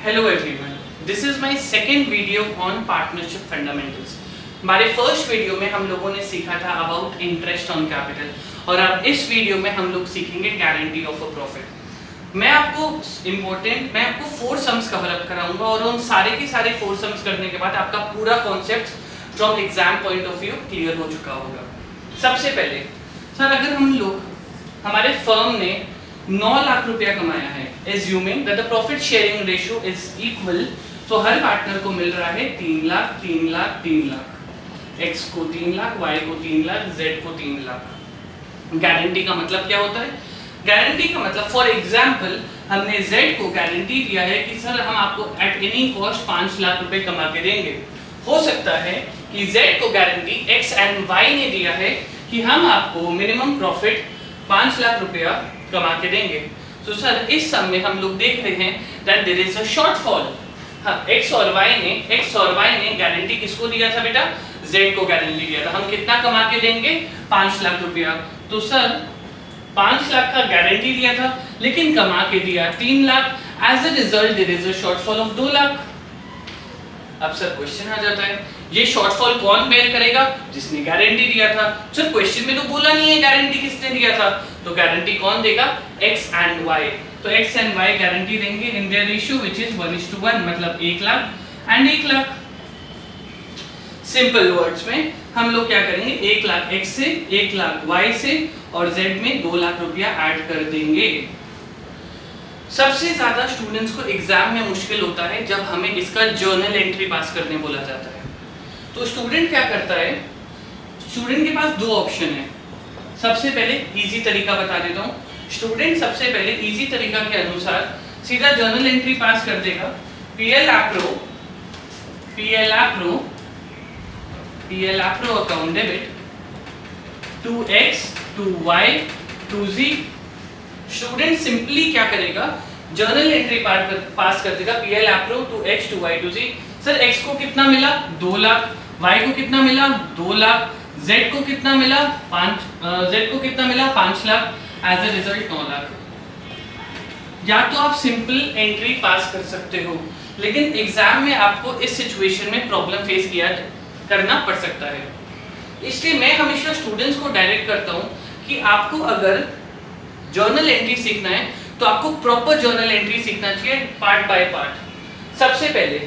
Hello everyone, this is my second video on partnership fundamentals. हमारे first video में हम लोगों ने सीखा था अबाउट इंटरेस्ट ऑन कैपिटल और अब इस वीडियो में हम लोग सीखेंगे गारंटी ऑफ अ प्रॉफिट। मैं आपको 4 सम्स कवर अप कराऊंगा और उन सारे के सारे 4 सम्स करने के बाद आपका पूरा concept from exam point of view clear हो चुका होगा। सबसे पहले सर, अगर हम लोग हमारे फर्म ने 9 लाख रुपया कमाया है, assuming that the profit sharing ratio is equal, तो हर पार्टनर को मिल रहा है 3 लाख 3 लाख 3 लाख, x को 3 लाख, y को 3 लाख, z को 3 लाख। गारंटी का मतलब क्या होता है? गारंटी का मतलब फॉर एग्जांपल हमने z को गारंटी दिया है कि सर हम आपको एट एनी कॉस्ट 5 लाख रुपए कमा के देंगे। हो सकता है कि z को गारंटी x एंड y ने दिया है कि हम आपको मिनिमम प्रॉफिट 5 लाख रुपया कमा के देंगे। तो सर इस सम में हम लोग देख रहे हैं that there is a shortfall. हाँ, x और y ने गारंटी किसको दिया था बेटा? z को गारंटी दिया था। हम कितना कमा के देंगे? 5 लाख रुपया। तो सर 5 लाख का गारंटी दिया था लेकिन कमा के दिया 3 lakh. As a result there is a shortfall of 2 lakh. अब सर क्वेश्चन आ जाता है, ये शॉर्टफॉल कौन बेयर करेगा? जिसने गारंटी दिया था। सर क्वेश्चन में तो बोला नहीं है गारंटी किसने दिया था, तो गारंटी कौन देगा? x and y। तो x एंड y गारंटी देंगे in their ratio which is 1:1, मतलब 1 lakh and 1 lakh. Simple words में हम लोग क्या करेंगे? 1 लाख x से, 1 लाख y से और z में 2 लाख रुपया ऐड कर देंगे। सबसे ज्यादा स्टूडेंट्स को एग्जाम में मुश्किल होता है जब हमें इसका जर्नल एंट्री पास करने बोला जाता है। तो स्टूडेंट क्या करता है? स्टूडेंट के पास 2 ऑप्शन है। सबसे पहले इजी तरीका बता देता हूँ। स्टूडेंट सबसे पहले इजी तरीका के अनुसार सीधा जर्नल एंट्री पास कर देगा। PL appro account debit to x to y to z। Student simply क्या करेगा? जर्नल एंट्री पास कर देगा PL appro to x to y to z। Sir x को कितना मिला? 2 लाख। y को कितना मिला? 2 लाख। z को कितना मिला? 5 lakh. As a result 9 lakh. या तो आप सिंपल एंट्री पास कर सकते हो, लेकिन एग्जाम में आपको इस सिचुएशन में प्रॉब्लम फेस करना पड़ सकता है। इसलिए मैं हमेशा स्टूडेंट्स को डायरेक्ट करता हूं कि आपको अगर जर्नल एंट्री सीखना है तो आपको प्रॉपर जर्नल एंट्री सीखना चाहिए पार्ट बाय पार्ट। सबसे पहले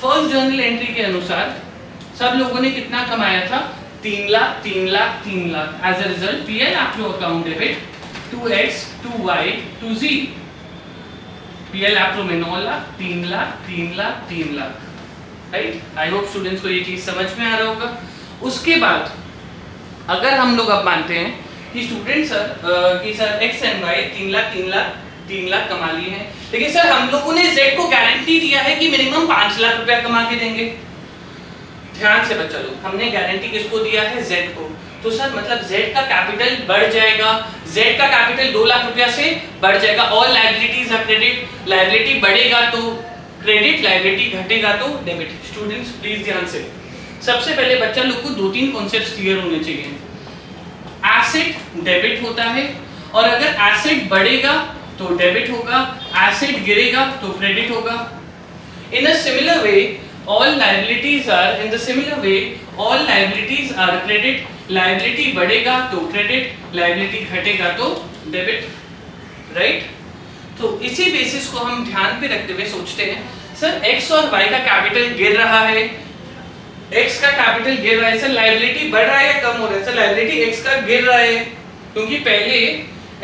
फर्स्ट जर्नल एंट्री के अनुसार सब लोगों ने कितना कमाया था? 3 lakh 3 lakh 3 lakh. As a result PL appro account debit to x to y to z। PL appro में 9 lakh 3 lakh 3 lakh 3 lakh. Right? I hope students को ये चीज समझ में आ रहा होगा। उसके बाद अगर हम लोग अब मानते हैं कि student sir x and y 3 lakh 3 lakh 3 lakh कमा लिए हैं, लेकिन सर हम लोगों ने z को गारंटी दिया है कि मिनिमम 5 लाख रुपया कमा के देंगे। ध्यान से बच्चा लोग, हमने गारंटी किसको दिया है? z को। तो सर मतलब z का कैपिटल बढ़ जाएगा। z का कैपिटल 2 लाख रुपया से बढ़ जाएगा। All liabilities are credit. Liability बढ़ेगा तो क्रेडिट, लायबिलिटी घटेगा तो डेबिट। स्टूडेंट्स प्लीज ध्यान से, सबसे पहले बच्चा लोग को 2-3 कॉन्सेप्ट्स क्लियर होने चाहिए। एसेट डेबिट होता है और अगर एसेट बढ़ेगा तो डेबिट होगा, एसेट गिरेगा तो क्रेडिट होगा। In a similar way all liabilities are credit। Liability बढ़ेगा तो क्रेडिट, लायबिलिटी घटेगा तो डेबिट। राइट? तो इसी बेसिस को हम ध्यान पे रखते हुए सोचते हैं सर x और y का कैपिटल गिर रहा है, x का कैपिटल गिर रहा है, सर लायबिलिटी बढ़ रहा है या कम हो रहा है? सर लायबिलिटी x का गिर रहा है क्योंकि पहले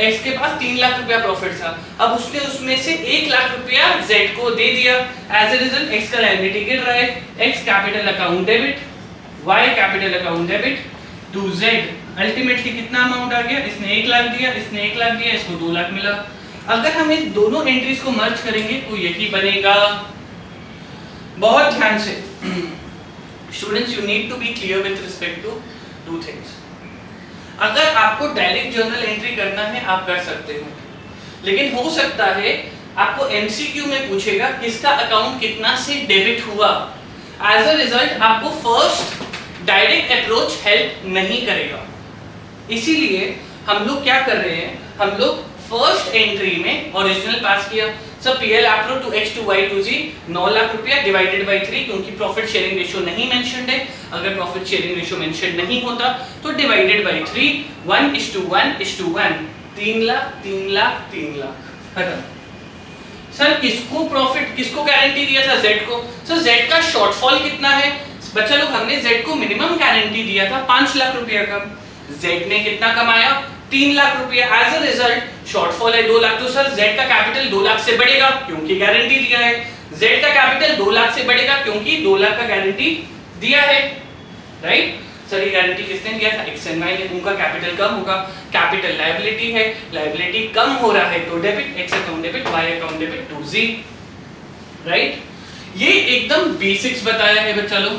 x के पास 3 लाख रुपया प्रॉफिट था, अब उसने उसमें से 1 लाख रुपया z को दे दिया। एज अ रिजल्ट x का लायबिलिटी गिर रहा है। x capital account debit, y capital account debit to z। Ultimately कितना अमाउंट आ गया? इसने 1 लाख दिया, इसने 1 लाख दिया, इसको 2 लाख मिला। अगर हम इन दोनों एंट्रीज को मर्ज करेंगे तो यही बनेगा। बहुत ध्यान से students, you need to be clear with respect to 2 things. अगर आपको डायरेक्ट जर्नल एंट्री करना है आप कर सकते हो, लेकिन हो सकता है आपको एमसीक्यू में पूछेगा किसका अकाउंट कितना से डेबिट हुआ। एज अ रिजल्ट आपको फर्स्ट डायरेक्ट अप्रोच हेल्प नहीं करेगा। इसीलिए हम लोग क्या कर रहे हैं? हम लोग फर्स्ट एंट्री में ओरिजिनल पास किया sir PL appro to X to Y to Z 9 lakh रुपया डिवाइडेड बाय 3 क्योंकि प्रॉफिट शेयरिंग रेशियो नहीं मेंशन्ड है, अगर प्रॉफिट शेयरिंग रेशियो मेंशन नहीं होता तो डिवाइडेड बाय 3 1:1:1 3 लाख 3 लाख 3 लाख खत्म। सर किसको गारंटी दिया था जेड को? सर जेड का शॉर्टफॉल कितना है बच्चा लोग? हमने जेड को मिनिमम गारंटी दिया था 5 लाख रुपया का, जेड ने कितना कमाया 3 लाख रुपया, एज अ रिजल्ट शॉर्टफॉल है 2 लाख। तो सर जेड का कैपिटल 2 लाख से बढ़ेगा क्योंकि गारंटी दिया है, जेड का कैपिटल 2 लाख से बढ़ेगा क्योंकि 2 लाख का गारंटी दिया है, राइट। सर ये गारंटी किसने दिया था? एक्स एंड वाई ने, उनका कैपिटल कम होगा, कैपिटल लायबिलिटी है, लायबिलिटी कम हो रहा है तो debit, X account debit, Y account debit to Z, right. ये एकदम बेसिक्स बताया है बच्चा लोग।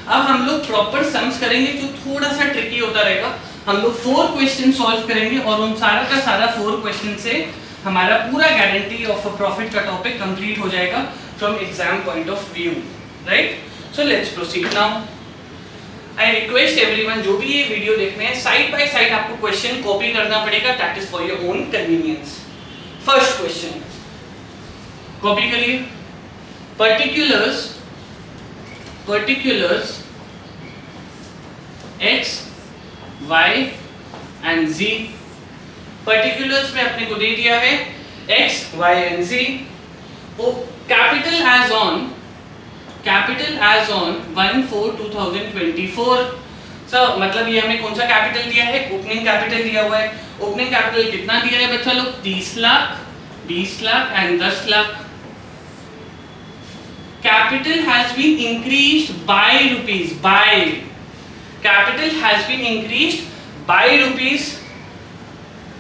अब हम लोग प्रॉपर सम्स करेंगे जो थोड़ा सा ट्रिकी होता रहेगा। हम लोग 4 क्वेश्चन सॉल्व करेंगे और उन सारा का सारा 4 क्वेश्चन से हमारा पूरा गारंटी ऑफ प्रॉफिट का टॉपिक कंप्लीट हो जाएगा from exam point of view, right. So let's proceed now. I request everyone जो भी ये वीडियो देख रहे हैं साइड बाय साइड आपको क्वेश्चन कॉपी करना पड़ेगा, that is for your own convenience. First question copy करिए। particulars x y and z, particulars में अपने को दे दिया है x y and z, वो capital as on 1/4/2024। सर मतलब ये हमें कौन सा कैपिटल दिया है? ओपनिंग कैपिटल दिया हुआ है। ओपनिंग कैपिटल कितना दिया है बच्चा लोग? 30 lakh 20 lakh and 10 lakh. Capital has been increased by rupees, by capital has been increased by rupees।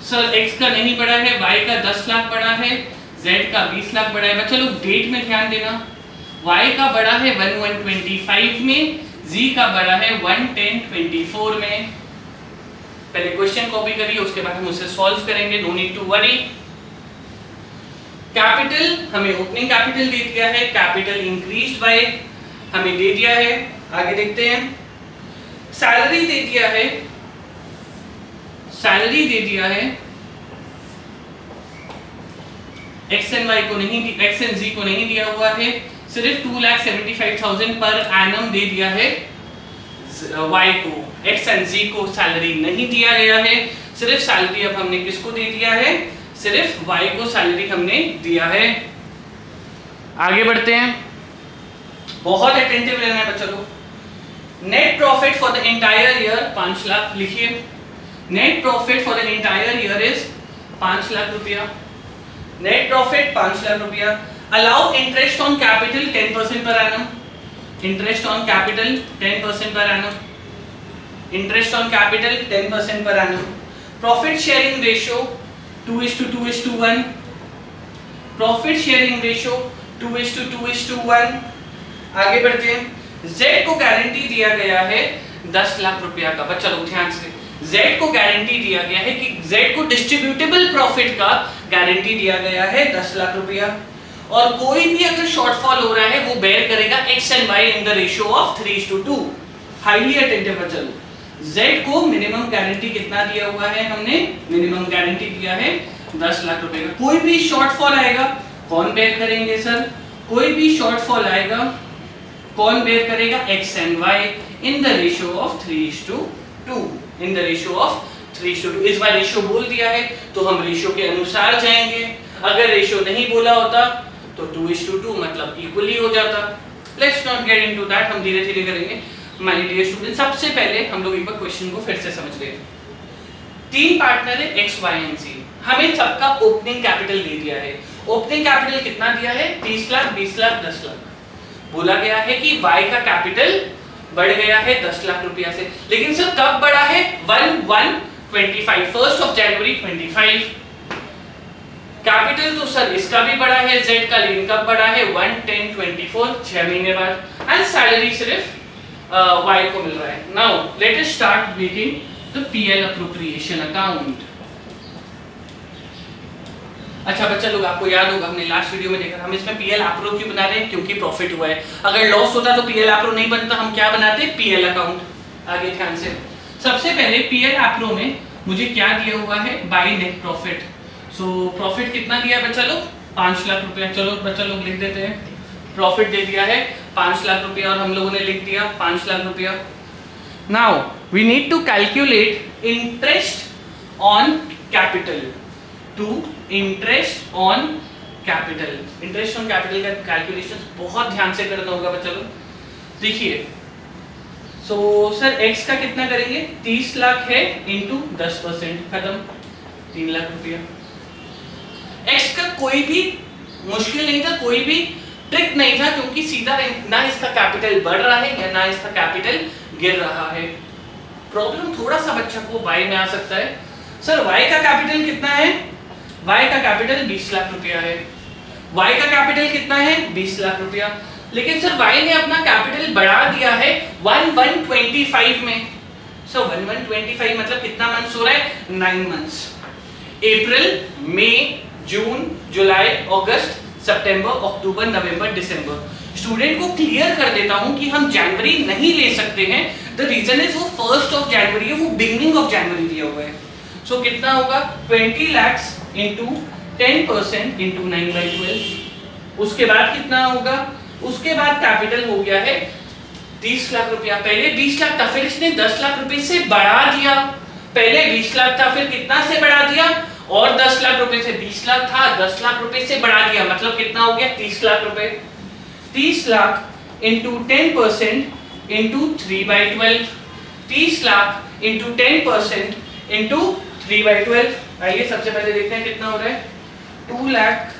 Sir x का नहीं बढ़ा है, y का 10 लाख बढ़ा है, z का 20 लाख बढ़ा है। बच्चा लोग डेट में ध्यान देना, y का बढ़ा है 1/1/25 में, z का बढ़ा है 1/10/24 में। पहले क्वेश्चन कॉपी करिए, उसके बाद हम उसे सॉल्व करेंगे, no need to worry. Capital हमें ओपनिंग कैपिटल दे दिया है, कैपिटल इंक्रीज्ड बाय हमें दे दिया है, आगे देखते हैं। सैलरी दे दिया है, सैलरी दे दिया है, एक्स एंड वाई को नहीं, एक्स एंड जी को नहीं दिया हुआ है, सिर्फ 2,75,000 पर एनम दे दिया है वाई को, एक्स एंड जी को सैलरी नहीं दिया गया है। सिर्फ सैलरी अब हमने किसको दे दिया है? सिर्फ y को सैलरी हमने दिया है। आगे बढ़ते हैं, बहुत अटेंटिव रहना है बच्चों को। Net profit for the entire year 5 lakh लिखिए। Net profit for the entire year is 5 lakh रुपया। नेट प्रॉफिट 5 लाख रुपया। Allow interest on capital 10% per annum. Interest on capital 10% per annum. Interest on capital 10% per annum. Profit sharing ratio 2:2:1। Profit sharing ratio 2:2:1। आगे बढ़ते हैं। Z को guarantee दिया गया है 10 लाख रुपया का। बच्चा लोग ध्यान से, Z को गारंटी दिया गया है कि Z को डिस्ट्रीब्यूटेबल प्रॉफिट का गारंटी दिया गया है 10 लाख रुपया, और कोई भी अगर शॉर्टफॉल हो रहा है वो बेयर करेगा x and y in the ratio of 3:2। Highly attentive बच्चा लोग। Z को मिनिमम गारंटी कितना दिया हुआ है? हमने मिनिमम गारंटी दिया है 10 लाख रुपए का। कोई भी शॉर्टफॉल आएगा कौन बेयर करेंगे सर? कोई भी शॉर्टफॉल आएगा कौन बेयर करेगा? x and y in the ratio of 3:2। In the ratio of 3:2। इस बार रेशियो बोल दिया है तो हम रेशियो के अनुसार जाएंगे। अगर रेशियो नहीं बोला होता तो 2:2 मतलब इक्वली हो जाता। Let's not get into that, हम धीरे धीरे करेंगे। माय डियर स्टूडेंट, सबसे पहले हम लोग एक बार क्वेश्चन को फिर से समझ लेते हैं। 3 पार्टनर है x, y एंड z। हमें सबका ओपनिंग कैपिटल दे दिया है। ओपनिंग कैपिटल कितना दिया है? 30 लाख 20 लाख 10 लाख। बोला गया है कि y का कैपिटल बढ़ गया है 10 लाख रुपया से, लेकिन सर कब बढ़ा है? 1/1/25, 1st ऑफ जनवरी 25। कैपिटल तो सर इसका भी बढ़ा है z का, लेकिन कब बढ़ा है? 1/10/24, 6 महीने बाद। एंड सैलरी सिर्फ y को मिल रहा है। Now let us start making the PL appropriation account. अच्छा बच्चा लोग, आपको याद होगा हमने लास्ट वीडियो में देखा, हम इसमें पीएल एप्रो क्यों बना रहे हैं? क्योंकि प्रॉफिट हुआ है। अगर लॉस होता तो पीएल एप्रो नहीं बनता, हम क्या बनाते? PL account. आगे ध्यान से, सबसे पहले पीएल एप्रो में मुझे क्या दिया हुआ है? By net profit. So profit कितना दिया है बच्चा लोग? 5 लाख रुपया। चलो बच्चा लोग लिख देते हैं, प्रॉफिट दे दिया है 5 लाख रुपया और हम लोगों ने लिख दिया 5 लाख रुपया। Now we need to calculate interest on capital, to interest on capital. Interest on capital का कैलकुलेशन बहुत ध्यान से करना होगा बच्चा लोग। देखिए सो सर x का कितना करेंगे? 30 लाख है इंटू 10%, खत्म, 3 लाख रुपया। x का कोई भी मुश्किल नहीं था, कोई भी ट्रिक नहीं था, क्योंकि सीधा ना इसका कैपिटल बढ़ रहा है या ना इसका कैपिटल गिर रहा है। प्रॉब्लम थोड़ा सा बच्चा को y में आ सकता है, सर y का कैपिटल कितना है? y का कैपिटल 20 लाख रुपया है। y का कैपिटल कितना है? 20 लाख रुपया। लेकिन सर y ने अपना कैपिटल बढ़ा दिया है 1125 में। सो 1125 मतलब कितना मंथ्स हो रहा है? 9 मंथ्स। अप्रैल, मई, जून, जुलाई, अगस्त, सितंबर, अक्टूबर, नवंबर, दिसंबर। स्टूडेंट को क्लियर कर देता हूं कि हम जनवरी नहीं ले सकते हैं। द रीजन इज वो 1st ऑफ जनवरी है, वो बिगिनिंग ऑफ जनवरी दिया हुआ है। सो कितना होगा? 20 lakhs इंटू 10% इंटू 9/12। उसके बाद कितना होगा? उसके बाद कैपिटल हो गया है 30 लाख रुपया। पहले 20 लाख था, फिर इसने 10 लाख रुपए से बढ़ा दिया। पहले 20 लाख था, फिर कितना से बढ़ा दिया? और 10 लाख रुपए से। 20 लाख था, 10 लाख रुपए से बढ़ा दिया, मतलब कितना हो गया? 30 लाख रुपए। 30 lakh into 10% into 3/12। 30 lakh into 10% into 3/12। आइए सबसे पहले देखते हैं कितना हो रहा है। 2 lakh,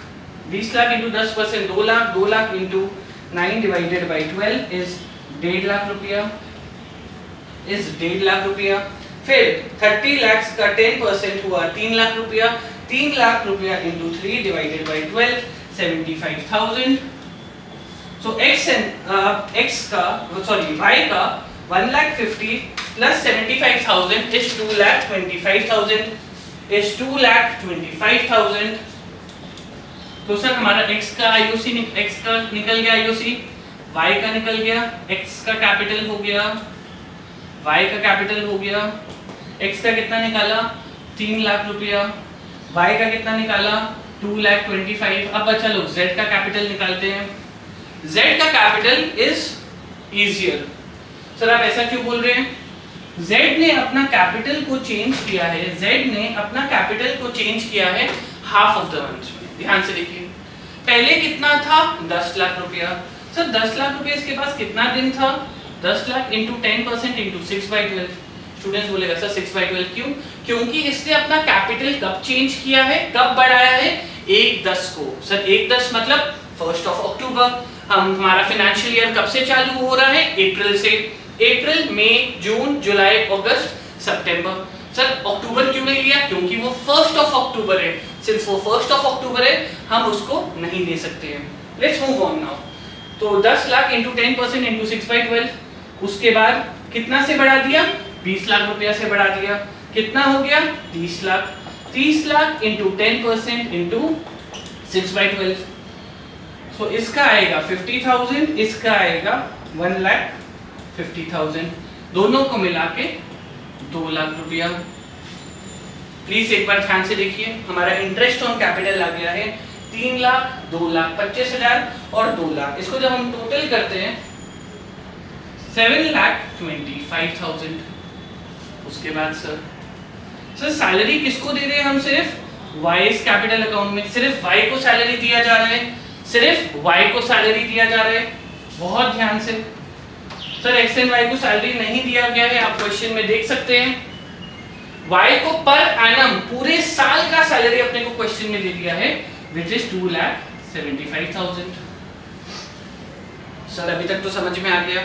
20 lakh into 10% 2 lakh, 2 lakh into 9/12 is 1.5 lakh रुपया, इज 1.5 लाख रुपया। फिर 30 लाख का 10% हुआ 3 लाख रुपया। 3 लाख रुपया इंटू 3/12 75,000। सो x का y का 1,50,000 प्लस 75,000 इज 2,25,000, इज 2,25,000। तो सर हमारा x का IOC x का निकल गया IOC, y का निकल गया, x का कैपिटल हो गया, y का कैपिटल हो गया। x का कितना निकाला? 3 लाख रुपया। y का कितना निकाला? 2,25,000। अब बच्चा लोग z का कैपिटल निकालते हैं। z का कैपिटल इज इजियर। सर आप ऐसा क्यों बोल रहे हैं? z ने अपना कैपिटल को चेंज किया है, z ने अपना कैपिटल को चेंज किया है हाफ ऑफ द मंथ में। ध्यान से देखिए, पहले कितना था? 10 लाख रुपया। सर 10 लाख रुपया इसके पास कितना दिन था? 10 लाख इंटू 10% इंटू 6/12। स्टूडेंट्स बोलेगा सर 6/12 क्यों? क्योंकि इसने अपना कैपिटल कब चेंज किया है, कब बढ़ाया है? 1/10 को। सर 1/10 मतलब 1st ऑफ अक्टूबर। हमारा फाइनेंशियल ईयर कब से चालू हो रहा है? अप्रैल से। अप्रैल, मई, जून, जुलाई, अगस्त, सितंबर। सर अक्टूबर क्यों नहीं लिया? क्योंकि वो 1st ऑफ अक्टूबर है। सिंस वो 1st ऑफ अक्टूबर है, हम उसको नहीं ले सकते हैं। Let's move on now. तो 10 लाख इंटू 10% इंटू 6/12। उसके बाद कितना से बढ़ा दिया? 20 लाख रुपया से बढ़ा दिया। कितना हो गया? 30 लाख। 30 lakh into 10% into 6/12। सो इसका आएगा 50,000, इसका आएगा 1,50,000। दोनों को मिला के 2 लाख रुपया। प्लीज एक बार ध्यान से देखिए, हमारा इंटरेस्ट ऑन कैपिटल आ गया है 3 लाख, 2,25,000 और 2 लाख। इसको जब हम टोटल करते हैं 7,25,000। उसके बाद सर सैलरी किसको दे रहे हैं हम? सिर्फ वाइस कैपिटल अकाउंट में सिर्फ वाई को सैलरी दिया जा रहा है, सिर्फ वाई को सैलरी दिया जा रहा है। बहुत ध्यान से। सर एक्स एंड वाई को सैलरी नहीं दिया गया है, आप क्वेश्चन में देख सकते हैं। वाई को पर एनम पूरे साल का सैलरी अपने को क्वेश्चन में दे दिया है, विच इज 2,75,000। सर अभी तक तो समझ में आ गया।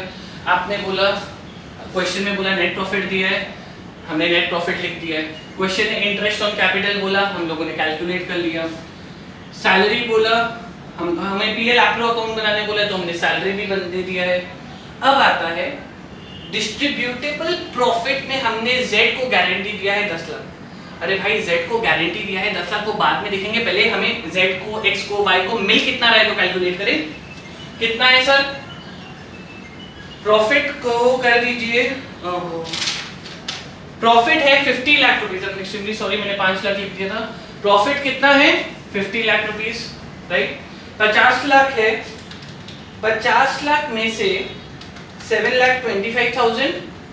आपने बोला क्वेश्चन में बोला नेट प्रॉफिट दिया है, हमने नेट प्रॉफिट लिख दिया है। क्वेश्चन ने इंटरेस्ट ऑन कैपिटल बोला, हम लोगों ने कैलकुलेट कर लिया। सैलरी बोला, हमें पीएल एप्रो अकाउंट बनाने बोला तो हमने सैलरी भी दे दिया है। अब आता है डिस्ट्रीब्यूटेबल प्रॉफिट में हमने Z को गारंटी दिया है 10 लाख। अरे भाई Z को गारंटी दिया है 10 लाख को बाद में देखेंगे, पहले हमें Z को, X को, Y को मिल कितना रहा है तो कैलकुलेट करें। कितना है सर? प्रॉफिट को कर दीजिए, प्रॉफिट है 50 लाख रुपीज। एक्सट्रीमली सॉरी, मैंने 5 लाख लिख दिया था। प्रॉफिट कितना है 50 लाख रुपीस, राइट। 50 लाख है, 50 लाख में से 7,25,000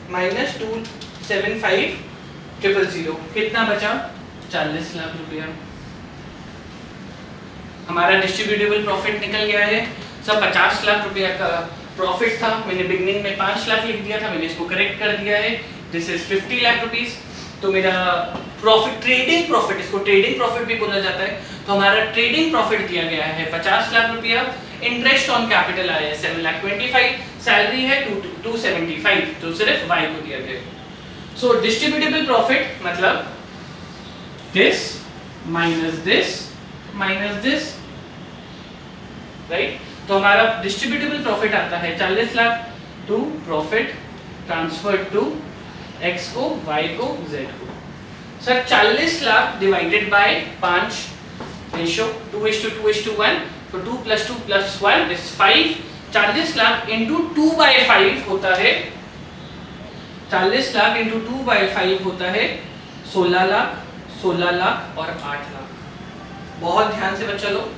माइनस 275,000 कितना बचा 40 लाख रुपया। हमारा डिस्ट्रीब्यूटेबल प्रॉफिट निकल गया है। सब 50 लाख रुपया का प्रॉफिट था, मैंने बिगनिंग में 5 लाख लिख दिया था, मैंने इसको करेक्ट कर दिया है। This is 50 lakh rupees. तो मेरा प्रॉफिट, ट्रेडिंग प्रॉफिट, इसको ट्रेडिंग प्रॉफिट भी बोला जाता है। तो हमारा ट्रेडिंग प्रॉफिट दिया गया है 50 लाख रुपया। इंटरेस्ट ऑन कैपिटल आया है 7,25,000, सैलरी है 275, तो सिर्फ y को दिया गया है। सो डिस्ट्रीब्यूटेबल प्रॉफिट मतलब this minus this minus this, right. तो हमारा डिस्ट्रीब्यूटेबल प्रॉफिट आता है 40 lakh to profit transfer to x को, y को, z को। सर 40 लाख डिवाइडेड बाय 5 रेशियो 2:2:1, तो 2 + 2 + 1 इज 5। 40 लाख इंटू 2/5 होता है, 40 लाख इंटू 2/5 होता है 16 लाख, 16 लाख और 8 लाख। बहुत ध्यान से बच्चा लोग।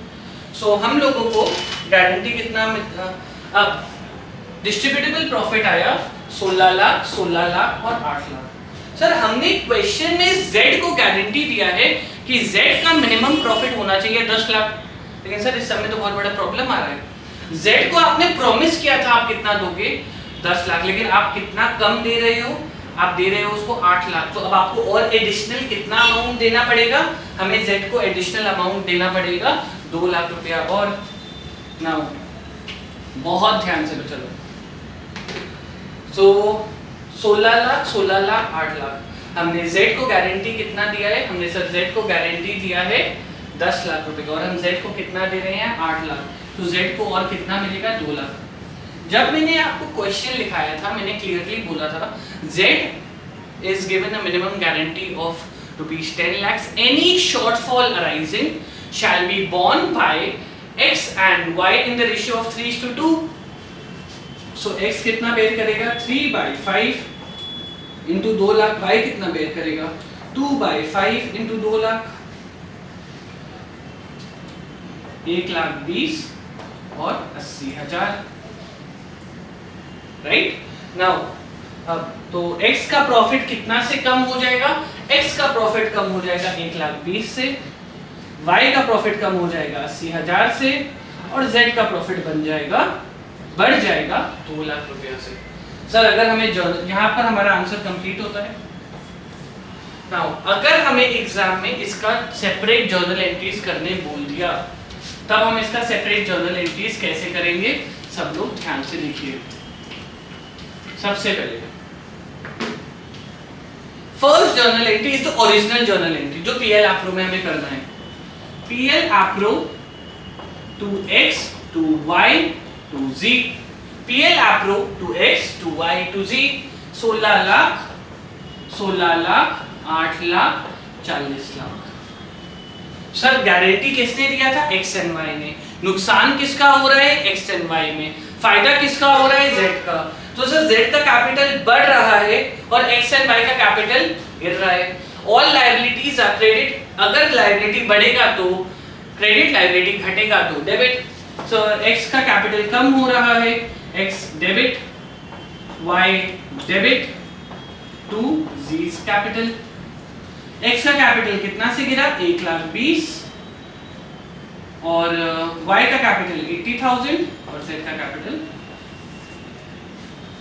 सो हम लोगों को गारंटी कितना, अब डिस्ट्रीब्यूटेबल प्रॉफिट आया 16 लाख, 16 लाख और 8 लाख। सर हमने क्वेश्चन में Z को गारंटी दिया है कि Z का मिनिमम प्रॉफिट होना चाहिए 10 लाख, लेकिन सर इस समय तो बहुत बड़ा प्रॉब्लम आ रहा है। Z को आपने प्रॉमिस किया था आप कितना दोगे 10 लाख, लेकिन आप कितना कम दे रहे हो, आप दे रहे हो उसको 8 लाख। तो अब आपको और एडिशनल कितना अमाउंट देना पड़ेगा, हमें Z को एडिशनल अमाउंट देना पड़ेगा 2 लाख रुपया। और नाउ बहुत ध्यान से चलो, सो 16 लाख, 16 लाख, 8 लाख। हमने Z को गारंटी कितना दिया है, हमने सर Z को गारंटी दिया है 10 लाख रुपए का, और हम Z को कितना दे रहे हैं 8 लाख। तो Z को और कितना मिलेगा 2 लाख। जब मैंने आपको क्वेश्चन लिखाया था मैंने क्लियरली बोला था Z is given a minimum guarantee of rupees 10 lakhs. Any shortfall arising shall be borne by X and Y in the ratio of 3:2. So X कितना बेयर करेगा 3/5 इंटू 2 लाख, Y कितना बेयर करेगा 2/5 into 2 lakh, 1,20,000 और 80,000, right. Now अब तो X का profit कितना से कम हो जाएगा, X का प्रॉफिट कम हो जाएगा 1,20,000 से, Y का प्रॉफिट कम हो जाएगा 80,000 से, और Z का प्रॉफिट बढ़ जाएगा 2 लाख रुपया से। सर अगर हमें यहाँ पर हमारा आंसर कंप्लीट होता है। नाउ अगर हमें एग्जाम में इसका सेपरेट जर्नल एंट्रीज करने बोल दिया, तब हम इसका सेपरेट जर्नल एंट्रीज कैसे करेंगे, सब लोग ध्यान से देखिए। सबसे पहले first journal entry is the original journal entry जो PL APRO में हमें करना है। PL APRO to X to Y to Z, PL APRO to X to Y to Z, 16 lakh, 16 lakh, 8 lakh, 40 lakh. Sir guarantee किसने दिया था, X and Y ने। नुकसान किसका हो रहा है, X and Y में। फायदा किसका हो रहा है, Z का। तो सर Z का कैपिटल बढ़ रहा है और X and Y का कैपिटल गिर रहा है। ऑल लायबिलिटीज आर क्रेडिट, अगर लायबिलिटी बढ़ेगा तो क्रेडिट, लायबिलिटी घटेगा तो डेबिट। सो X का कैपिटल कम हो रहा है, X debit, Y debit to Z's capital. X का कैपिटल कितना से गिरा 1,20,000 और Y का कैपिटल 80,000 और Z का कैपिटल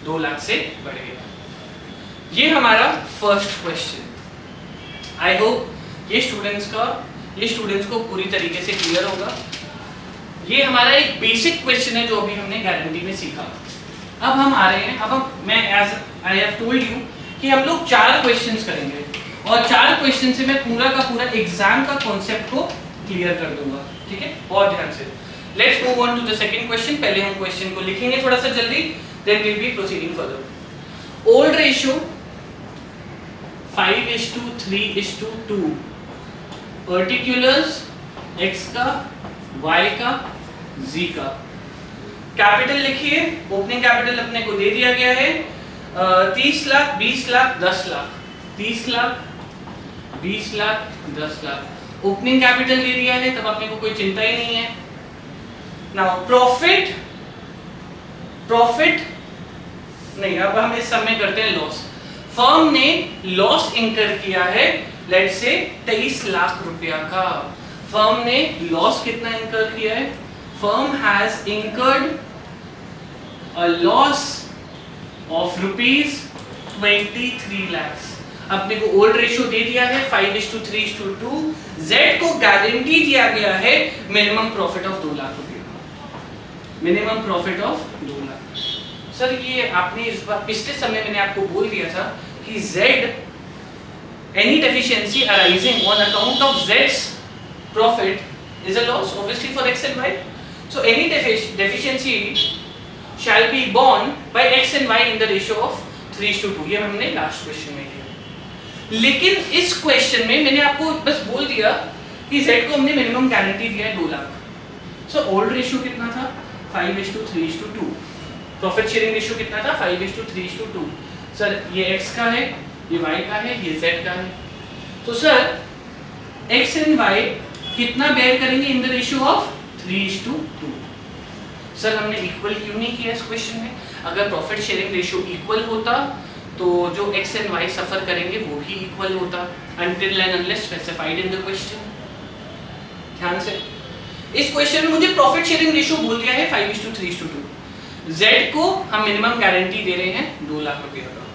2 लाख से बढ़ गया। ये हमारा फर्स्ट क्वेश्चन। आई होप ये स्टूडेंट्स को पूरी तरीके से क्लियर होगा। ये हमारा एक बेसिक क्वेश्चन है जो अभी हमने गारंटी में सीखा। अब हम आ रहे हैं, मैं as I have told you कि हम लोग 4 क्वेश्चंस करेंगे और 4 क्वेश्चन से मैं पूरा का पूरा एग्जाम का कॉन्सेप्ट को क्लियर कर दूंगा, ठीक है। बहुत ध्यान से let's move on to the second question. पहले हम क्वेश्चन को लिखेंगे थोड़ा सा जल्दी, then will be proceeding further. Old ratio 5:3:2, particulars X का, Y का, Z का। कैपिटल लिखिए, ओपनिंग कैपिटल अपने को दे दिया गया है 30 लाख, 20 लाख, 10 लाख, 30 लाख, 20 लाख, 10 लाख। ओपनिंग कैपिटल दे दिया है, तब अपने को कोई चिंता ही नहीं है। नाउ प्रॉफिट नहीं, अब हम इस सब में करते हैं लॉस। फर्म ने लॉस इंकर किया है लेट्स से 23 लाख रुपया का। फर्म ने लॉस कितना इंकर किया है? Firm has incurred a loss of ₹23 lakhs। अपने को ओल्ड रेशियो दे दिया है 5:3:2। जेड को गारंटी दिया गया है मिनिमम प्रॉफिट ऑफ 2 लाख रुपया, minimum profit of 2 lakh. Sir ये आपने इस बार पिछले समय मैंने आपको बोल दिया था कि Z any deficiency arising on account of Z's profit is a loss obviously for X and Y. So any deficiency shall be borne by X and Y in the ratio of 3:2। ये हमने last question में किया। लेकिन इस question में मैंने आपको बस बोल दिया कि Z को हमने मिनिमम गारंटी दिया है 2 लाख। सो ओल्ड रेशियो कितना था? 5:3:2। प्रॉफिट शेयरिंग रेशियो कितना था? 5:3:2। सर ये X का है, ये Y का है, ये Z का है। तो सर X एंड Y कितना बेयर करेंगे इन द रेशियो ऑफ 3:2। सर हमने इक्वल क्यों नहीं किया इस क्वेश्चन में? अगर प्रॉफिट शेयरिंग रेशियो इक्वल होता तो जो X एंड Y सफर करेंगे वो भी इक्वल होता, until and unless specified in the question। ध्यान से, इस क्वेश्चन में मुझे प्रॉफिट शेयरिंग रेशियो बोल दिया है 5:3:2। Z को हम मिनिमम गारंटी दे रहे हैं 2 लाख रुपए का,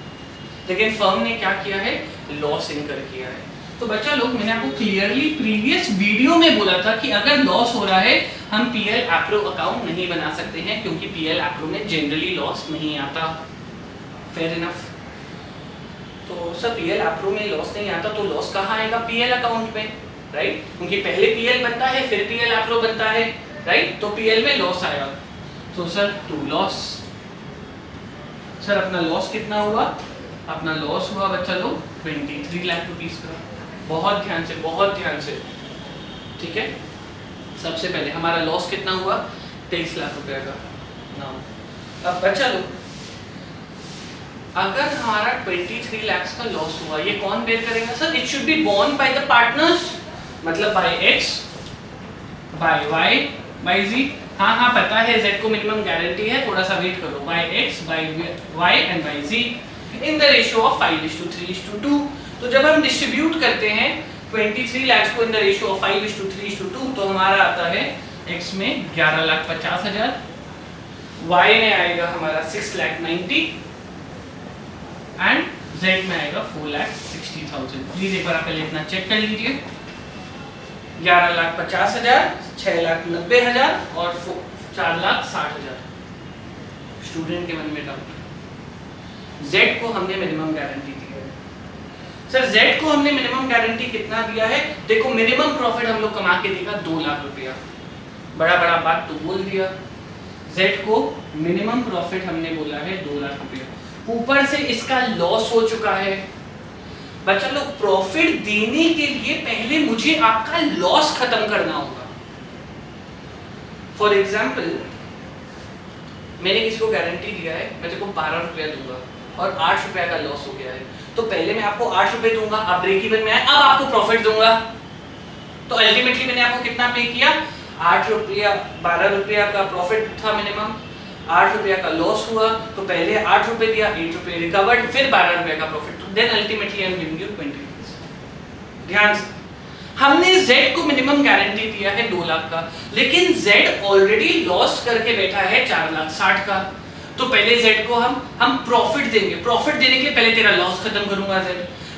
लेकिन फर्म ने क्या किया है? लॉस इनकर किया है। तो बच्चा लोग, मैंने आपको क्लियरली प्रीवियस वीडियो में बोला था कि अगर लॉस हो रहा है हम पीएल एप्रो अकाउंट नहीं बना सकते हैं, क्योंकि पीएल एप्रो में जनरली लॉस नहीं आता। Fair enough. तो सर पीएल एप्रो में लॉस नहीं आता तो लॉस कहाँ आएगा? पीएल अकाउंट में, राइट? क्योंकि पहले पीएल बनता है फिर पीएल एप्रो बनता है, राइट? तो पीएल में लॉस आएगा। तो सर 2 लॉस। सर अपना लॉस कितना हुआ? अपना लॉस हुआ बच्चा लोग 23 लाख रुपीस का। बहुत ध्यान से, ठीक है? सबसे पहले हमारा लॉस कितना हुआ? 23 लाख रुपए का। नाउ अब बच्चा लोग, अगर हमारा 23 लाख का लॉस हुआ, ये कौन बेयर करेगा? Sir it should be borne by the partners, मतलब by X, by Y, by Z। हाँ पता है Z को मिनिमम गारंटी है, थोड़ा सा वेट करो। By X, by Y and by Z in the ratio of 5:3:2। तो जब हम डिस्ट्रीब्यूट करते हैं 23 लाख को इन द रेशियो ऑफ 5:3:2, तो हमारा आता है X में 11,50,000, Y में आएगा हमारा 6,90,000 एंड Z में आएगा 4,60,000। प्लीज एक बार आप पहले इतना चेक कर लीजिए। 11,50,000, 6,90,000 और 4,60,000। स्टूडेंट के मन में डाउट, Z को हमने मिनिमम गारंटी दी है। सर Z को हमने मिनिमम गारंटी कितना दिया है? देखो मिनिमम प्रॉफिट हम लोग कमा के देगा 2 लाख रुपया। बड़ा बात तो बोल दिया। Z को मिनिमम प्रॉफिट हमने बोला है 2 लाख रुपया। ऊपर से इसका लॉस हो चुका है। बच्चा लोग, प्रॉफिट देने के लिए पहले मुझे आपका लॉस खत्म करना होगा। फॉर एग्जाम्पल, मैंने किसी को गारंटी दिया है मैं तेरे को 12 रुपया दूंगा और 8 रुपया का लॉस हो गया है, तो पहले मैं आपको 8 रुपए दूंगा, आप ब्रेक इवन में आए, अब आपको प्रॉफिट दूंगा। तो अल्टीमेटली मैंने आपको कितना पे किया? 8 रुपया, 12 रुपया का प्रॉफिट था मिनिमम, 8 रुपया का लॉस हुआ, तो पहले 8 रुपए दिया, 8 रुपए रिकवर्ड, फिर 12 रुपया का profit, then ultimately I am giving you 20 rupees. ध्यान से, हमने Z को मिनिमम गारंटी दिया है 2 लाख का, लेकिन Z ऑलरेडी लॉस करके बैठा है 4,60,000 का। तो पहले Z को हम प्रॉफिट देंगे। प्रॉफिट देने के लिए पहले तेरा लॉस खत्म करूंगा। Z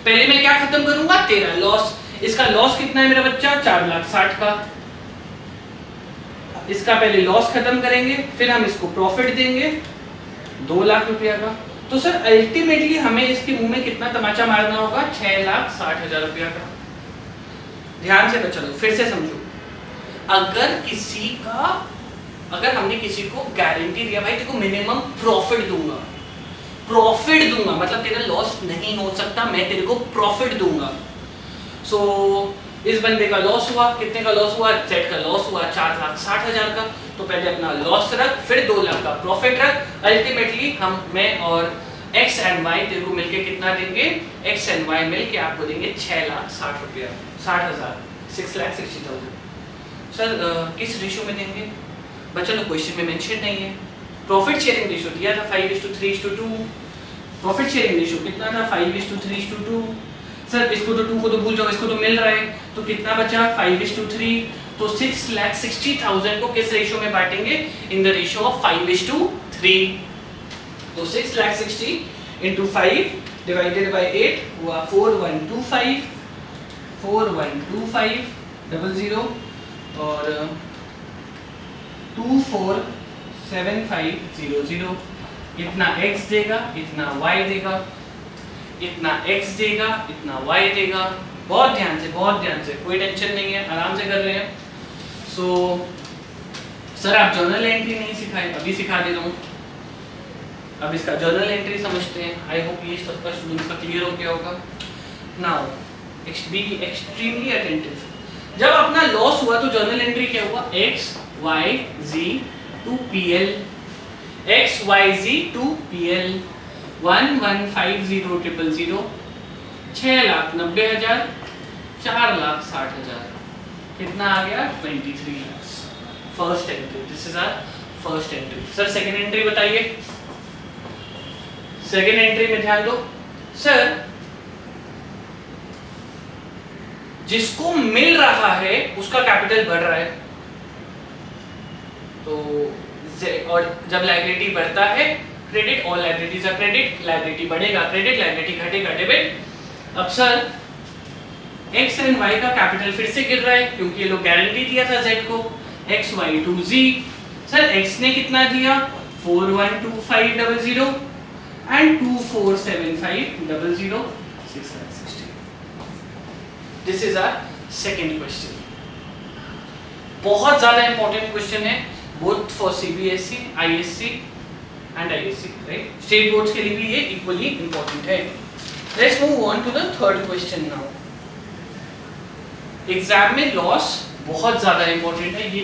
पहले मैं क्या खत्म करूंगा? तेरा लॉस। इसका लॉस कितना है मेरा बच्चा? 4,60,000 का। इसका पहले लॉस खत्म करेंगे, फिर हम इसको प्रॉफिट देंगे 2 लाख रुपया का। तो सर अल्टीमेटली हमें इसके मुंह में कितना तमाचा मारना होगा? 6,60,000 रुपया का। ध्यान से बच्चा लोग, फिर से समझो। अगर हमने किसी को गारंटी दिया भाई देखो मिनिमम प्रॉफिट दूंगा मतलब तेरा लॉस नहीं हो सकता, मैं तेरे को प्रॉफिट दूंगा। सो इस बंदे का लॉस हुआ, कितने का लॉस हुआ? Z का लॉस हुआ 4,60,000 का। तो पहले अपना लॉस रख, फिर 2 लाख का प्रॉफिट रख। अल्टीमेटली मैं और X एंड Y तेरे को मिलके कितना देंगे? X एंड Y मिलके आपको देंगे 6,60,000 रुपया, 60,000, 6,60,000। सर किस रेशो में देंगे? बच्चा लोग क्वेश्चन में मेंशन नहीं है। प्रॉफिट शेयरिंग रेशो दिया था 5:3:2। प्रॉफिट शेयरिंग रेशो कितना था? 5:3:2। सर इसको तो 2 को तो भूल जाओ, इसको तो मिल रहा है, तो कितना बचा? 5:3। तो 6,60,000 को किस रेशो में बांटेंगे? In the ratio of 5:3। तो 6,60,000 into 5 divided by 8 हुआ 4125 00 और 247500। इतना x देगा, इतना y देगा, इतना x देगा, इतना y देगा। बहुत ध्यान से, कोई टेंशन नहीं है, आराम से कर रहे हैं। सर आप जर्नल एंट्री नहीं सिखाए, अभी सिखा दे रहा हूँ। अब इसका जर्नल एंट्री समझते हैं। आई होप ये सबका स्टूडेंट का क्लियर हो गया होगा। Now be extremely attentive. जब अपना लॉस हुआ तो जर्नल एंट्री क्या हुआ? XYZ to PL, XYZ to PL 1,150,000, 6,90,000, 4,60,000। कितना आ गया? 23 lakhs। First entry, this is our first entry. Sir second entry बताइए। सेकंड एंट्री में ध्यान दो। सर जिसको मिल रहा है उसका कैपिटल बढ़ रहा है, तो और जब लायबिलिटी बढ़ता है, credit all liabilities are credit, liability बढ़ेगा क्रेडिट, लायबिलिटी घटेगा डेबिट। अब सर एक्स एंड वाई का कैपिटल फिर से गिर रहा है क्योंकि ये लोग गारंटी दिया था जेड को, XY to Z। Sir X ने कितना दिया? 412500 and 247500, 660। This is our second question. बहुत ज्यादा इंपॉर्टेंट क्वेश्चन है, both for CBSE, ISC and ISC, right? State boards के लिए भी ये इक्वली इंपॉर्टेंट है। Let's move on to the third question now. Exam में लॉस बहुत ज्यादा इंपॉर्टेंट है, ये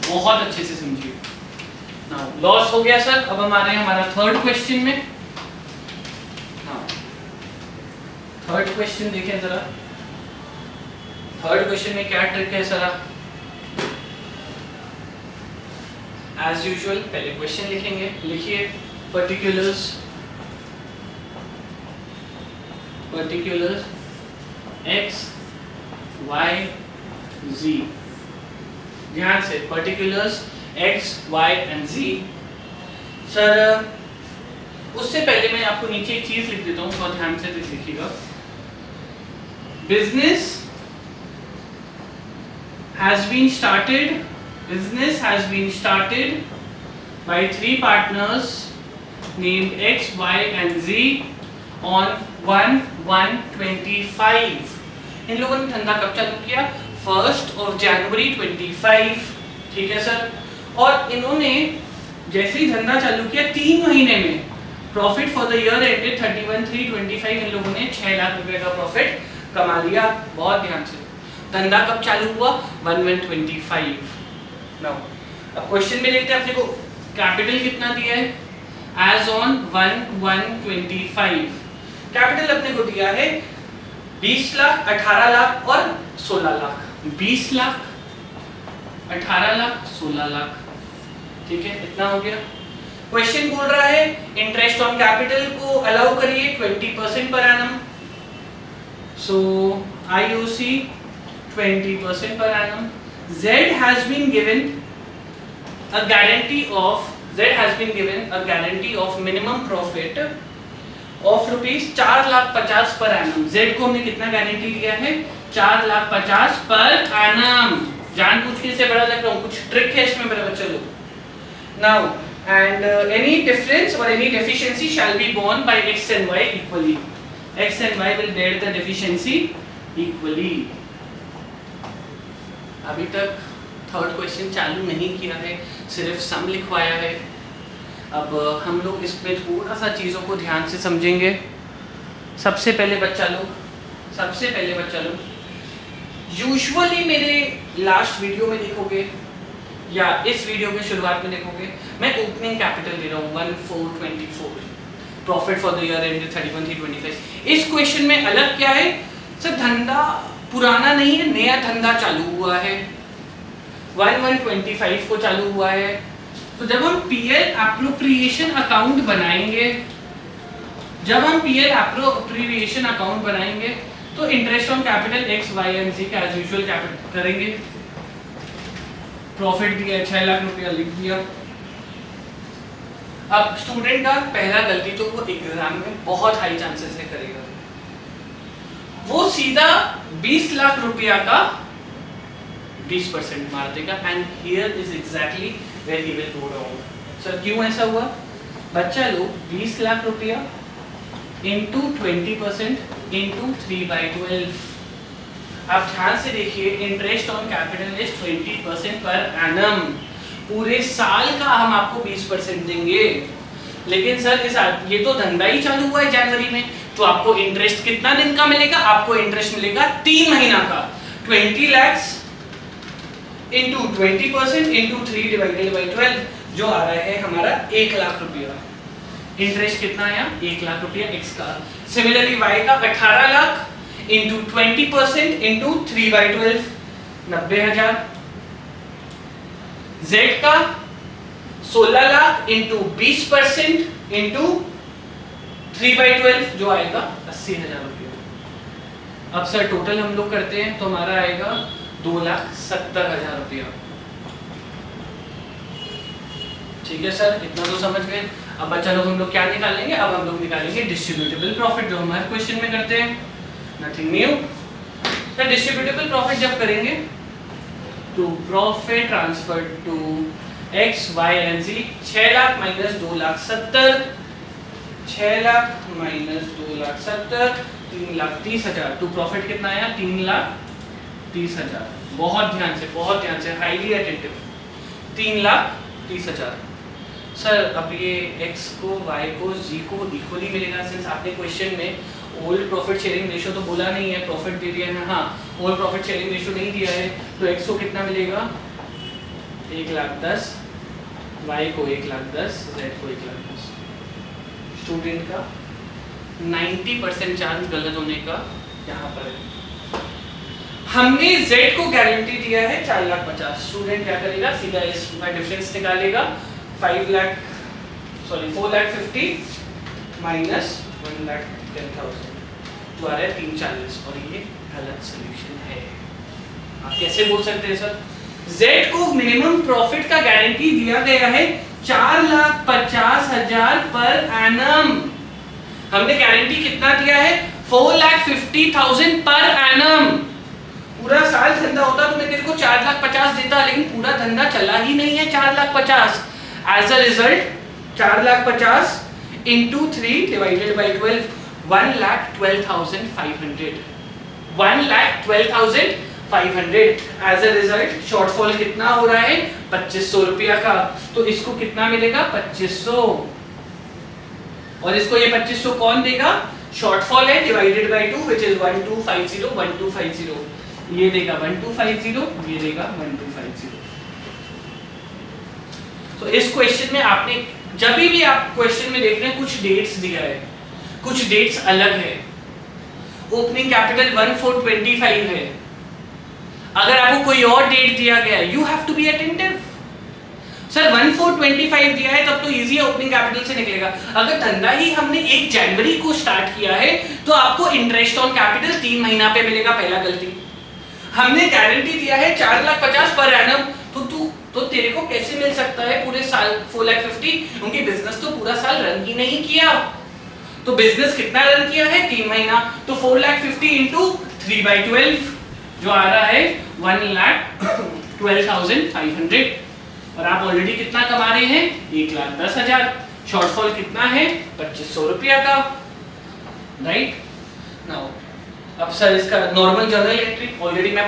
बहुत अच्छे से समझिए। नाउ लॉस हो गया सर। अब हम आ रहे हैं हमारा थर्ड क्वेश्चन में। नाउ थर्ड क्वेश्चन देखें जरा। थर्ड क्वेश्चन में क्या ट्रिक है सर? एज यूजुअल पहले क्वेश्चन लिखेंगे। लिखिए पर्टिकुलर्स x y z। ध्यान से, particulars x y and z। Sir उससे पहले मैं आपको नीचे एक चीज लिख देता हूँ, बहुत ध्यान से लिखिएगा। Business has been started by 3 partners named X, Y and Z on 1/1/25। इन लोगों ने धंधा कब चालू किया? 1st of January 25। ठीक है सर। और इन्होंने जैसे ही धंधा चालू किया 3 महीने में profit for the year ended 31/3/25 इन लोगों ने 6 लाख रुपए का प्रॉफिट कमा लिया। बहुत ध्यान से, धंधा कब चालू हुआ? 1/1/25। नाउ अब क्वेश्चन में देखते हैं अपने को कैपिटल कितना दिया है। एज ऑन 1/1/25 कैपिटल अपने को दिया है 20 लाख, 18 लाख और 16 लाख। 20 लाख, 18 लाख, 16 लाख। ठीक है, इतना हो गया। क्वेश्चन बोल रहा है इंटरेस्ट ऑन कैपिटल को अलाउ करिए 20% per annum. So IOC 20% per annum. Z has been given a guarantee of minimum profit of rupees 4,50,000 per annum. Z को हमने कितना गारंटी दिया है? 4,50,000 per annum। जानबूझ के इसे बड़ा लग रहा हूँ, कुछ ट्रिक है इसमें मेरे बच्चे लोग। Now and any difference or any deficiency shall be borne by X and Y equally. X and Y will bear the deficiency equally. अभी तक थर्ड क्वेश्चन चालू नहीं किया है, सिर्फ सम लिखवाया है। अब हम लोग इसमें थोड़ा सा चीज़ों को ध्यान से समझेंगे। सबसे पहले बच्चा लोग यूजुअली मेरे लास्ट वीडियो में देखोगे या इस वीडियो के शुरुआत में देखोगे, मैं ओपनिंग कैपिटल दे रहा हूँ 1,424, profit for the year ended 31/3/25। इस क्वेश्चन में अलग क्या है सर? धंधा पुराना नहीं है, नया धंधा चालू हुआ है, 1/1/25 को चालू हुआ है। तो जब हम पीएल एप्रोप्रिएशन अकाउंट बनाएंगे, तो interest on capital X Y and Z का एज यूजुअल कैपिटल करेंगे। प्रॉफिट दिया 6 लाख रुपया, लिख दिया। अब स्टूडेंट का पहला गलती जो वो एग्जाम में बहुत हाई चांसेस है करेगा, वो सीधा 20 लाख रुपया का 20% मार देगा, and here is exactly where he will go wrong. Sir क्यों ऐसा हुआ? बच्चा लोग 20 लाख रुपया इंटू 20% इंटू 3/12। आप ध्यान से देखिए, interest on capital is 20% per annum. पूरे साल का हम आपको 20% देंगे, लेकिन सर ये तो धंधा ही चालू हुआ है जनवरी में, तो आपको इंटरेस्ट कितना दिन का मिलेगा? आपको इंटरेस्ट मिलेगा 3 महीना का। 20 lakhs इंटू 20% इंटू 3/12 जो आ रहा है हमारा 1 लाख रुपया। इंटरेस्ट कितना आया? 1 लाख रुपया एक्स का। सिमिलरली वाई का 18 लाख इंटू 20% इंटू 3/12 90,000। जेड का 16 लाख इंटू 20% इंटू 3/12 जो आएगा 80,000 रुपया। अब सर टोटल हम लोग करते हैं तो हमारा आएगा 2,70,000 रुपया। ठीक है सर, इतना तो समझ गए। अब बच्चा लोग हम लोग क्या निकालेंगे? अब हम लोग निकालेंगे डिस्ट्रीब्यूटेबल प्रॉफिट, जो हमारे क्वेश्चन में करते हैं, nothing new. Sir distributable profit जब करेंगे तो profit transfer to X Y and Z 6 lakh minus 2,70,000, 6 lakh minus 2,70,000 3,30,000। तो प्रॉफिट कितना आया? 3,30,000। बहुत ध्यान से हाईली अटेंटिव। 3,30,000। सर अब ये x को y को z को इक्वली मिलेगा, सिंस आपने क्वेश्चन में ओल्ड प्रॉफिट शेयरिंग रेशियो तो बोला नहीं है, प्रॉफिट दे दिया है, हाँ ओल्ड प्रॉफिट शेयरिंग रेशियो नहीं दिया है, तो x को कितना मिलेगा? 1,10,000, y को 1,10,000, z को 1,10,000। स्टूडेंट का 90% चांस गलत होने का यहाँ पर है। हमने z को गारंटी दिया है 4,50,000। स्टूडेंट क्या करेगा? सीधा इसका डिफरेंस निकालेगा। 4,50,000 माइनस 1,10,000 जो आ रहा है 340, और ये गलत सॉल्यूशन है। आप कैसे बोल सकते हैं सर? Z को मिनिमम प्रॉफिट का गारंटी दिया गया है 4,50,000 पर एनम। हमने गारंटी कितना दिया है? 4,50,000 पर एनम। पूरा साल धंधा होता तो मैं तेरे को 4,50,000 देता, लेकिन पूरा धंधा चला ही नहीं है 4,50,000। As a result 4,50,000 into 3/12 1,12,500। 1,12,500। As a result shortfall कितना हो रहा है? 2,500 रुपया का। तो इसको कितना मिलेगा? 2,500। और इसको ये 2,500 कौन देगा? शॉर्टफॉल है डिवाइडेड बाय 2 which is 1250 1250। ये देगा 1250, ये देगा 1250। तो इस क्वेश्चन में आपने जब भी आप क्वेश्चन में देख रहे हैं कुछ डेट्स दिया है, कुछ डेट्स अलग है। ओपनिंग कैपिटल 1,425 है, अगर आपको कोई और डेट दिया गया है you have to be attentive. Sir 1,425 दिया है तब तो इजी है, ओपनिंग कैपिटल से निकलेगा। अगर धंधा ही हमने 1 जनवरी को स्टार्ट किया है तो आपको इंटरेस्ट ऑन कैपिटल 3 महीना पे मिलेगा। पहला गलती, हमने गारंटी दिया है 4,50,000 पर एनम, तो तेरे को कैसे मिल सकता है पूरे साल 4,50,000? क्योंकि बिजनेस तो पूरा साल रन ही नहीं किया। तो बिजनेस कितना रन किया है? 3 महीना। तो 4,50,000 इंटू 3/12 जो आ रहा है 1,12,500। और आप ऑलरेडी कितना कमा रहे हैं? 1,10,000। शॉर्टफॉल कितना है? 2,500 रुपया का, राइट नाउ। अब सर इसका नॉर्मल जर्नल एंट्री ऑलरेडी मैं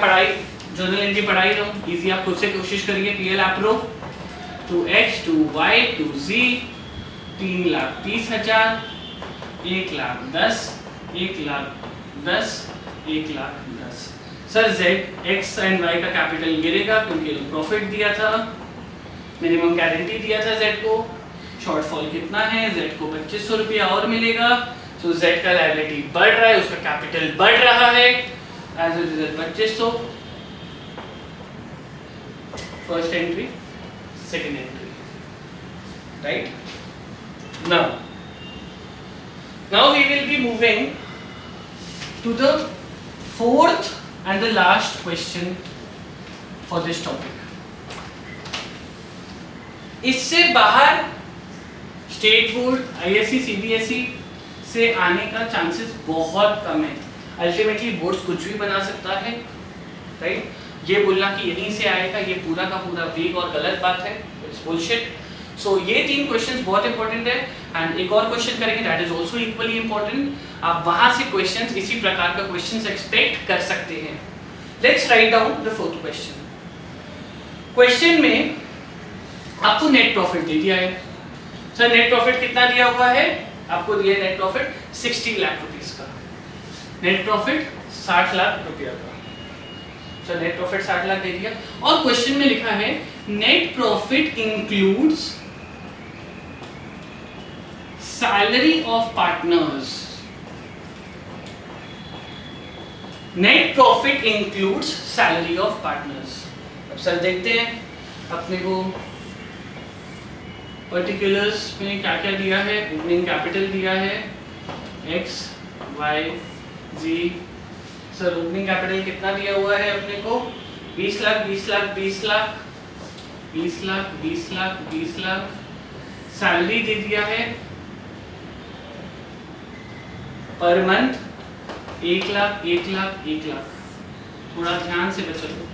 जर्नल एंट्री पढ़ाई रहा हूँ, इजी आप खुद से कोशिश करिए। PL appro to X to Y to Z 3,30,000, 1,10,000, 1,10,000, 1,10,000। Sir Z X and Y का कैपिटल गिरेगा क्योंकि प्रॉफिट दिया था, मिनिमम गारंटी दिया था जेड को। शॉर्टफॉल कितना है? जेड को 2,500 रुपया और मिलेगा। तो जेड का लायबिलिटी बढ़ रहा है, उसका कैपिटल बढ़ रहा है। As a result 2500 first entry, second entry, right. now we will be moving to the fourth and the last question for this topic. इससे बाहर स्टेट बोर्ड, आईएससी, सीबीएसई से आने का चांसेस बहुत कम है। अल्टीमेटली बोर्ड्स कुछ भी बना सकता है, राइट। ये बोलना कि यहीं से आएगा, ये पूरा का पूरा वेग और गलत बात है, इट्स बुलशिट। सो ये 3 क्वेश्चंस बहुत इंपॉर्टेंट है। एंड एक और क्वेश्चन करेंगे that is also equally important. आप वहां से क्वेश्चंस, इसी प्रकार का क्वेश्चंस एक्सपेक्ट कर सकते हैं। Let's write down the fourth question. Question में आपको नेट प्रॉफिट दे दिया है। सर नेट प्रॉफिट कितना दिया हुआ है? आपको दिया नेट प्रॉफिट 60 लाख रुपीस का, नेट प्रॉफिट 60 लाख रुपया का। सर नेट प्रॉफिट 60 लाख दे दिया और क्वेश्चन में लिखा है net profit includes salary of partners. Net profit includes salary of partners. अब सर देखते हैं अपने को पर्टिकुलर्स में क्या क्या दिया है। ओपनिंग कैपिटल दिया है x, y, z। Sir opening capital कितना दिया हुआ है अपने को? 20 लाख, 20 लाख, 20 लाख, 20 लाख, 20 लाख, 20 लाख। सैलरी दे दिया है पर मंथ 1 लाख, 1 लाख, 1 लाख। थोड़ा ध्यान से बचा लो।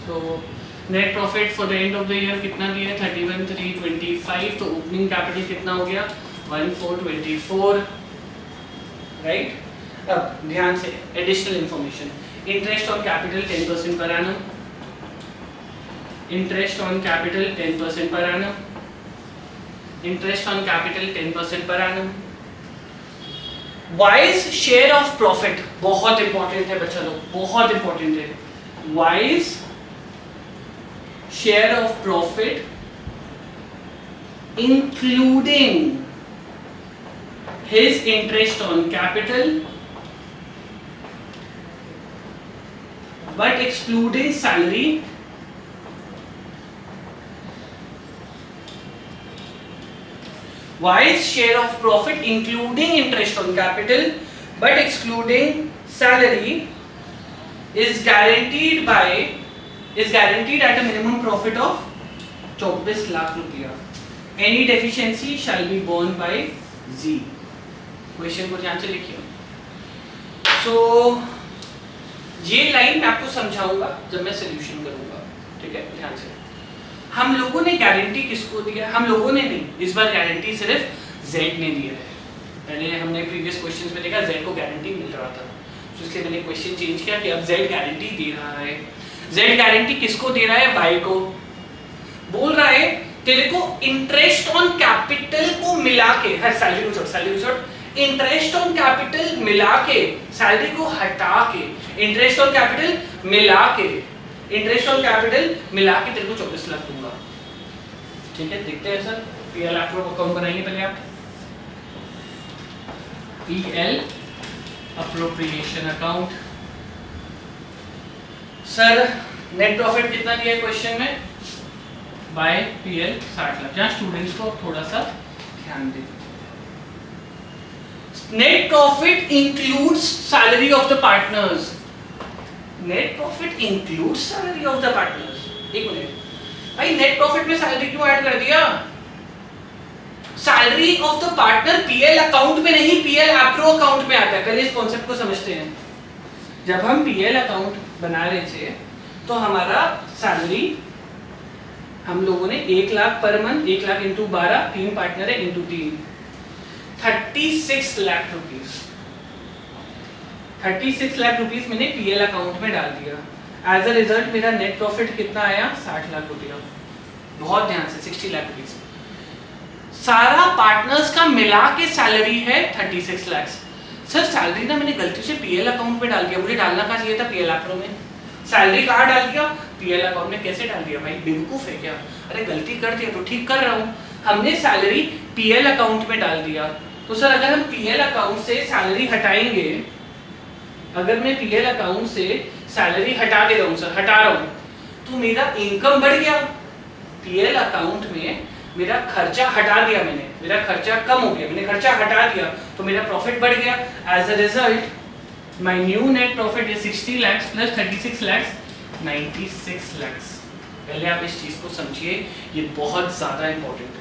So net profit for the end of the year कितना दिया है? 31,325। तो ओपनिंग कैपिटल कितना हो गया? 1424, राइट। अब ध्यान से additional information. Interest on capital 10% per annum, interest on capital 10% per annum, interest on capital 10% per annum. Wise share of profit बहुत इंपॉर्टेंट है बच्चा लोग, बहुत इंपॉर्टेंट है। Wise share of profit including his interest on capital but excluding salary wise share of profit including interest on capital but excluding salary is guaranteed at a minimum profit of 24 lakh रुपया। Any deficiency shall be borne by Z। Question को ध्यान से लिखिए। So ये line मैं आपको समझाऊंगा जब मैं सॉल्यूशन करूंगा, ठीक है? ध्यान से। हम लोगों ने गारंटी किसको दिया? हम लोगों ने नहीं, इस बार गारंटी सिर्फ Z ने दिया है। पहले हमने प्रीवियस क्वेश्चंस में देखा Z को गारंटी मिल रहा था, तो इसलिए मैंने क्वेश्चन चेंज किया कि अब Z गारंटी दे रहा है। Z गारंटी किसको दे रहा है? Y को। बोल रहा है तेरे को इंटरेस्ट ऑन कैपिटल को मिला के, हर सैलरी को छोड़, इंटरेस्ट ऑन कैपिटल मिला के, सैलरी को हटा के, इंटरेस्ट ऑन कैपिटल मिला के, इंटरेस्ट ऑन कैपिटल मिला के तेरे को 24 लाख दूंगा। ठीक है, देखते हैं सर। पीएल अकाउंट बनाइए पहले आप। PL appropriation account. Sir net profit कितना दिया है क्वेश्चन में? By PL 60 lakh. जहां स्टूडेंट्स को थोड़ा सा ध्यान दें। Net profit includes salary of the partners. Net profit includes salary of the partners. एक मिनट भाई, नेट प्रॉफिट में सैलरी क्यों ऐड कर दिया? Salary of the partner PL account में नहीं, पीएल एप्रो अकाउंट में आता है। पहले इस कॉन्सेप्ट को समझते हैं। जब हम पीएल अकाउंट बना रहे थे तो हमारा सैलरी हम लोगों ने 1 lakh per month, 1 lakh into 12, 3 partner है into 3, 36 lakh rupees. 36 lakh rupees मैंने पीएल अकाउंट में डाल दिया। एज अ रिजल्ट मेरा नेट प्रॉफिट कितना आया? 60 लाख रुपया। बहुत ध्यान से, 60 लाख रुपीस। सारा पार्टनर्स का मिला के सैलरी है 36 लाख। सर सैलरी ना मैंने गलती से पीएल अकाउंट में डाल दिया, मुझे डालना कहाँ चाहिए था? पीएल एप्रो में। सैलरी कहाँ डाल दिया? पीएल अकाउंट में। कैसे डाल दिया भाई? बेवकूफ है क्या? अरे गलती कर दिया तो ठीक कर रहा हूँ। हमने सैलरी पीएल अकाउंट में डाल दिया। तो सर अगर हम पीएल अकाउंट से सैलरी हटाएंगे अगर मैं पीएल अकाउंट से सैलरी हटा दे रहा हूँ सर, हटा रहा हूँ, तो मेरा इनकम बढ़ गया। पीएल अकाउंट में मेरा खर्चा हटा दिया मैंने, मेरा खर्चा कम हो गया, मैंने खर्चा हटा दिया तो मेरा प्रॉफिट बढ़ गया। As a result my new net profit is 60 lakhs plus 36 lakhs 96 lakhs। पहले आप इस चीज को समझिए, ये बहुत ज्यादा इंपॉर्टेंट है।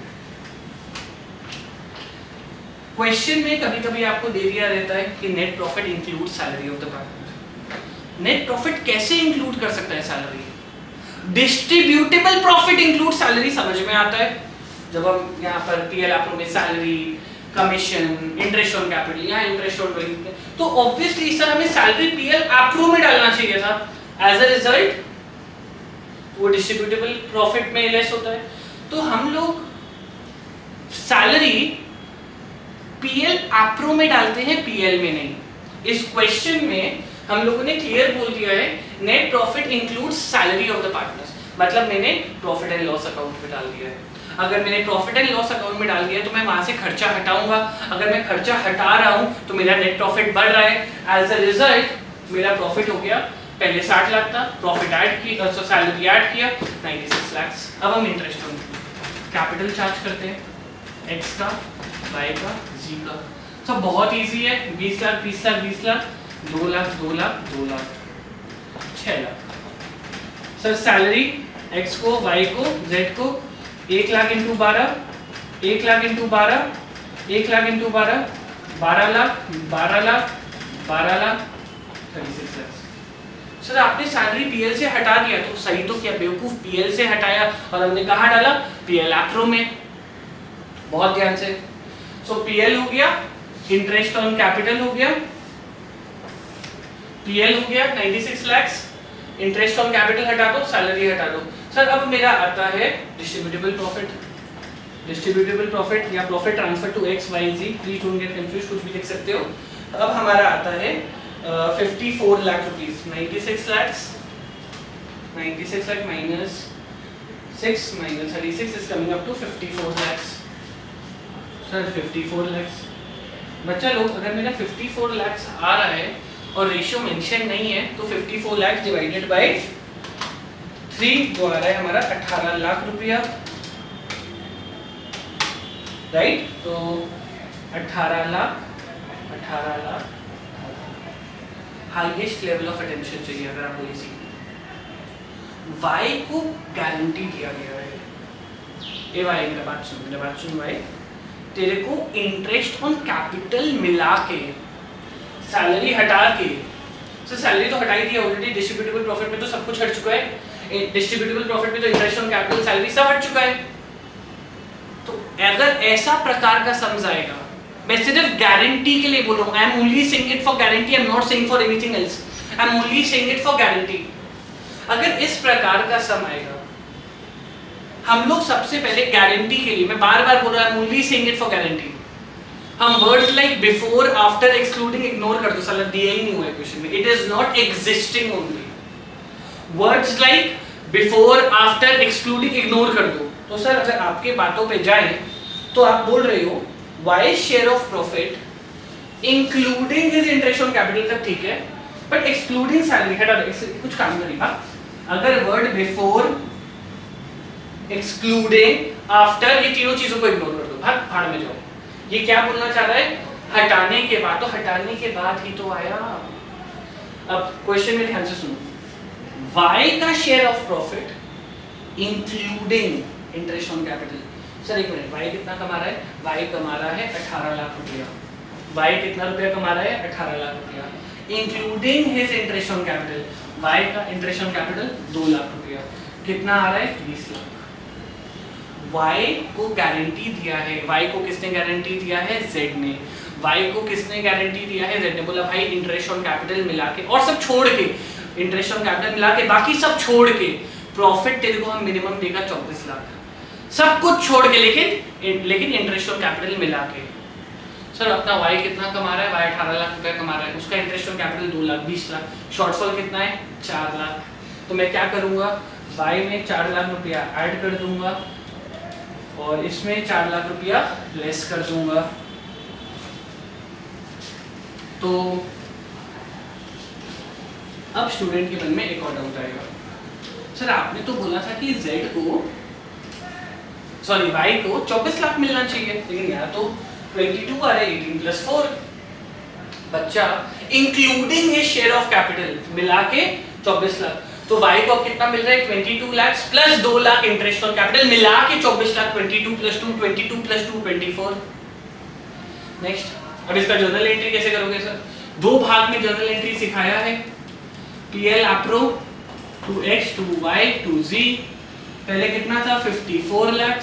क्वेश्चन में कभी कभी आपको दे दिया रहता है कि net profit include salary of the partner. Net profit कैसे इंक्लूड कर सकता है salary? Distributable profit include salary समझ में आता है। जब हम यहाँ पर पीएल अप्रो में salary, commission, interest on capital या इंटरेस्ट ऑन ड्राइंग, तो ऑब्वियसली सर हमें सैलरी पीएल अप्रो में डालना चाहिए था। एज अ रिजल्ट वो डिस्ट्रीब्यूटेबल प्रॉफिट में लेस होता है। तो हम लोग सैलरी पीएल अप्रो में डालते हैं, पीएल में नहीं। इस क्वेश्चन में हम लोगों ने क्लियर बोल दिया है net profit includes salary of the partners, मतलब मैंने प्रॉफिट एंड लॉस अकाउंट में डाल दिया है। अगर मैंने प्रॉफिट एंड लॉस अकाउंट में डाल दिया तो मैं वहां से खर्चा हटाऊंगा। अगर मैं खर्चा हटा रहा हूं तो मेरा नेट प्रॉफिट बढ़ रहा है। एज अ रिजल्ट मेरा प्रॉफिट हो गया, पहले 60 लाख था, प्रॉफिट ऐड किया, सैलरी ऐड किया 96 lakhs। अब हम इंटरेस्ट ऑन कैपिटल चार्ज करते हैं, एक्स का, वाई का, जी का। सब बहुत इजी है। 20 lakh 20 lakh 20 lakh 2 lakh 2 lakh 2 lakh 6 lakh. Sir salary x को, वाई को, जेड को 1 lakh into 12, 1 lakh into 12, 1 lakh into 12, 12 lakh 12 lakh 12 lakh 36 lakh. Sir आपने सैलरी पीएल से हटा दिया तो सही तो क्या बेवकूफ, पीएल से हटाया और हमने कहाँ डाला? पीएल अप्रो में। बहुत ध्यान से। सो पीएल हो गया, इंटरेस्ट ऑन कैपिटल हो गया, पीएल हो गया 96 lakhs, इंटरेस्ट ऑन कैपिटल हटा दो, सैलरी हटा दो। सर अब मेरा आता है डिस्ट्रीब्यूटेबल प्रॉफिट। डिस्ट्रीब्यूटेबल प्रॉफिट या profit transfer to X Y Z, please don't get confuse, कुछ भी लिख सकते हो। अब हमारा आता है 54 lakh rupees. 96 lakhs, 96 lakh minus 6 minus 36 is coming up to 54 lakhs। Sir 54 lakhs बच्चा लोग, अगर मेरा 54 lakhs आ रहा है और रेशियो मेंशन नहीं है तो 54 lakhs डिवाइडेड बाय 3 जो आ रहा है हमारा 18 लाख रुपया, राइट। तो 18 lakh highest level of attention चाहिए अगर आपको ये सीखना। वाई को गारंटी दिया गया है, ए वाई मेरा बात सुन, मेरा बात सुन वाई, तेरे को इंटरेस्ट ऑन कैपिटल मिला के, सैलरी हटा के, सर सैलरी तो हटा ही दिया ऑलरेडी, डिस्ट्रीब्यूटेबल प्रॉफिट में तो सब कुछ हट चुका है, डिस्ट्रीब्यूटेबल प्रॉफिट में तो इंटरेस्ट ऑन कैपिटल, सैलरी सब हट चुका है। तो अगर ऐसा प्रकार का सम आएगा, मैं सिर्फ गारंटी के लिए बोल रहा हूँ, I am only saying it for guarantee, I am not saying for anything else, I am only saying it for guarantee. अगर इस प्रकार का सम आएगा, हम लोग सबसे पहले गारंटी के लिए, मैं बार बार बोल रहा हूँ, only saying it for guarantee, हम words like before, after, excluding ignore कर दो, साला दिया ही नहीं हुआ है क्वेश्चन में, it is not existing only. Words like before, after, excluding ignore कर दो। तो सर अगर आपके बातों पे जाए तो आप बोल रहे हो Y share of profit including his interest on capital, तक ठीक है, बट एक्सक्लूडिंग सैलरी हटा दो, कुछ काम करेगा। अगर वर्ड बिफोर, एक्सक्लूडिंग, आफ्टर, ये तीनों चीजों को इग्नोर कर दो, भाग भाड़ में जाओ। ये क्या बोलना चाह रहा है? हटाने के बाद, तो हटाने के बाद ही तो आया। अब क्वेश्चन में ध्यान से सुनो, वाई का share of profit including interest on capital. Sir एक मिनट, वाई कितना कमा रहा है? वाई कमा रहा है 18 लाख रुपया। वाई कितना रुपया कमा रहा है? 18 लाख रुपया। Including his interest on capital, Y का इंटरेस्ट ऑन कैपिटल 2 लाख रुपया। कितना आ रहा है? 20 लाख। वाई को गारंटी दिया है, वाई को किसने गारंटी दिया है? जेड ने। वाई को किसने गारंटी दिया है? जेड ने। बोला भाई इंटरेस्ट ऑन कैपिटल मिला के और सब छोड़ के, इंटरेस्ट ऑन कैपिटल मिला के बाकी सब छोड़ के प्रॉफिट तेरे को हम मिनिमम देगा 24 लाख, सब कुछ छोड़ के, लेकिन इंटरेस्ट ऑन कैपिटल मिला के। सर अपना वाई कितना कमा रहा है? वाई 18 लाख रुपया कमा रहा है, उसका interest on capital 2 lakh, 20 lakh, shortfall कितना है? 4 लाख। तो मैं क्या करूंगा? वाई में 4 लाख रुपया ऐड कर दूंगा और इसमें 4 लाख रुपया लेस कर दूंगा। तो अब स्टूडेंट के मन में एक और डाउट आएगा, सर आपने तो बोला था कि z को सॉरी y को 24 लाख मिलना चाहिए, लेकिन यहाँ तो 22 आ रहा है, 18 प्लस 4 बच्चा including his share of capital मिला के 24 लाख, तो y को अब कितना मिल रहा है 22 lakh plus 2 lakh interest on capital मिला के 24 लाख, 22 प्लस 2 22 प्लस 2 24। नेक्स्ट, अब इसका जर्नल एंट्री कैसे करोगे सर? दो भाग में जर्नल एंट्री सिखाया है, PL appro to X to Y to Z. पहले कितना था 54 लाख,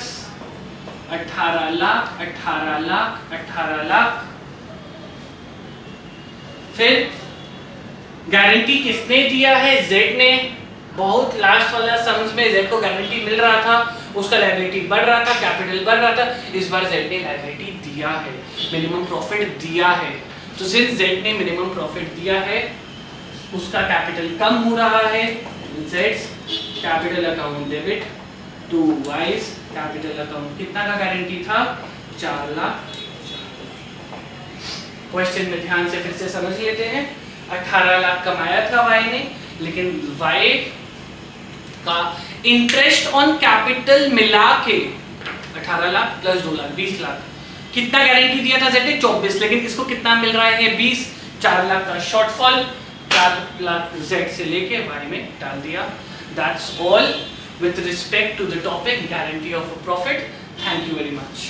18 लाख 18 लाख 18 लाख। फिर गारंटी किसने दिया है? जेड ने। बहुत लास्ट वाला सम्स में जेड को गारंटी मिल रहा था, उसका लायबिलिटी बढ़ रहा था, कैपिटल बढ़ रहा था। इस बार जेड ने लायबिलिटी दिया है, मिनिमम प्रॉफिट दिया है, तो सिंस जेड ने मिनिमम प्रॉफिट दिया है उसका कैपिटल कम हो रहा है। जेड्स capital account debit to Y's capital account कितना का गारंटी था? 4 लाख। क्वेश्चन में ध्यान से फिर से समझ लेते हैं। 18 लाख कमाया था वाई ने, लेकिन वाई का इंटरेस्ट ऑन कैपिटल मिला के 18 लाख प्लस 2 लाख 20 लाख। कितना गारंटी दिया था जेड ने? 24, लेकिन इसको कितना मिल रहा है? 20। 4 लाख का शॉर्टफॉल 4 लाख जेड से लेके वाई में डाल दिया। That's all with respect to the topic guarantee of a profit. Thank you very much.